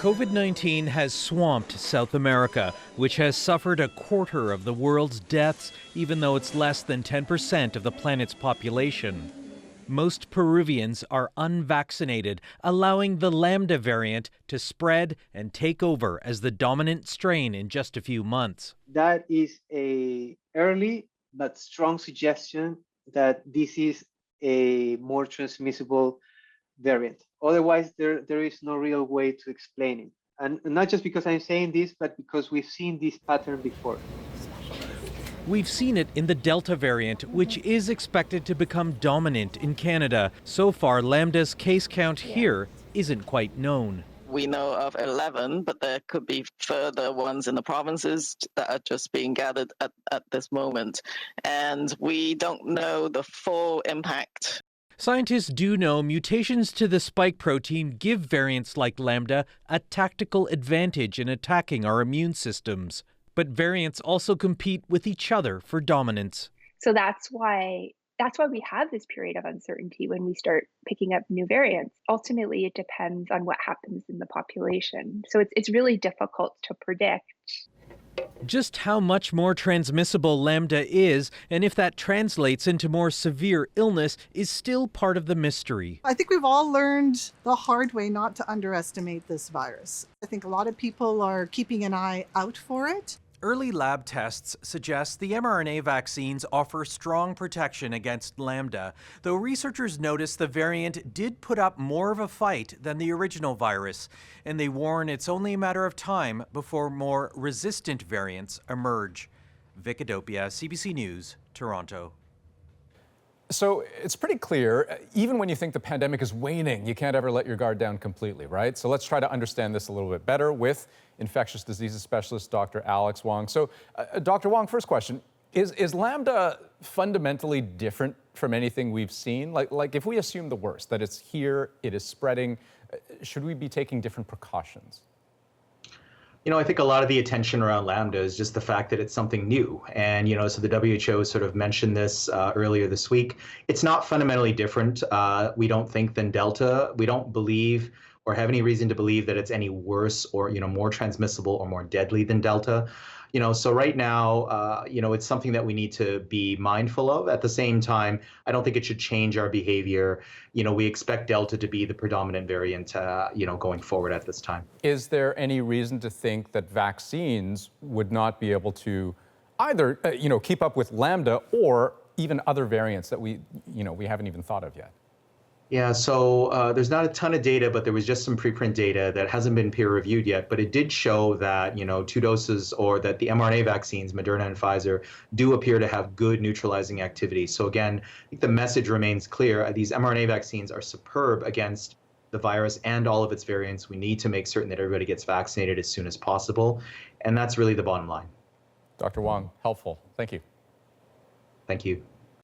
COVID-19 has swamped South America, which has suffered a quarter of the world's deaths, even though it's less than 10% of the planet's population. Most Peruvians are unvaccinated, allowing the Lambda variant to spread and take over as the dominant strain in just a few months. That is a early but strong suggestion that this is a more transmissible variant. Otherwise, there is no real way to explain it. And not just because I'm saying this, but because we've seen this pattern before. We've seen it in the Delta variant, which is expected to become dominant in Canada. So far, Lambda's case count here isn't quite known. We know of 11, but there could be further ones in the provinces that are just being gathered at this moment. And we don't know the full impact. Scientists do know mutations to the spike protein give variants like Lambda a tactical advantage in attacking our immune systems. But variants also compete with each other for dominance. So that's why we have this period of uncertainty when we start picking up new variants. Ultimately, it depends on what happens in the population. So it's really difficult to predict. Just how much more transmissible Lambda is, and if that translates into more severe illness, is still part of the mystery. I think we've all learned the hard way not to underestimate this virus. I think a lot of people are keeping an eye out for it. Early lab tests suggest the mRNA vaccines offer strong protection against Lambda, though researchers noticed the variant did put up more of a fight than the original virus, and they warn it's only a matter of time before more resistant variants emerge. Vic Adopia, CBC News, Toronto. So it's pretty clear, even when you think the pandemic is waning, you can't ever let your guard down completely, right? So let's try to understand this a little bit better with infectious diseases specialist Dr. Alex Wong. So Dr. Wong, first question, is Lambda fundamentally different from anything we've seen? Like if we assume the worst, that it's here, it is spreading, should we be taking different precautions? You know, I think a lot of the attention around Lambda is just the fact that it's something new. And, you know, so the WHO sort of mentioned this earlier this week. It's not fundamentally different, we don't think, than Delta. We don't believe or have any reason to believe that it's any worse or, you know, more transmissible or more deadly than Delta. You know, so right now, you know, it's something that we need to be mindful of. At the same time, I don't think it should change our behavior. You know, we expect Delta to be the predominant variant, you know, going forward at this time. Is there any reason to think that vaccines would not be able to either, you know, keep up with Lambda or even other variants that we haven't even thought of yet? Yeah, so there's not a ton of data, but there was just some preprint data that hasn't been peer reviewed yet, but it did show that, you know, 2 doses or that the mRNA vaccines, Moderna and Pfizer, do appear to have good neutralizing activity. So again, I think the message remains clear. These mRNA vaccines are superb against the virus and all of its variants. We need to make certain that everybody gets vaccinated as soon as possible. And that's really the bottom line. Dr. Wong, helpful. Thank you. Thank you.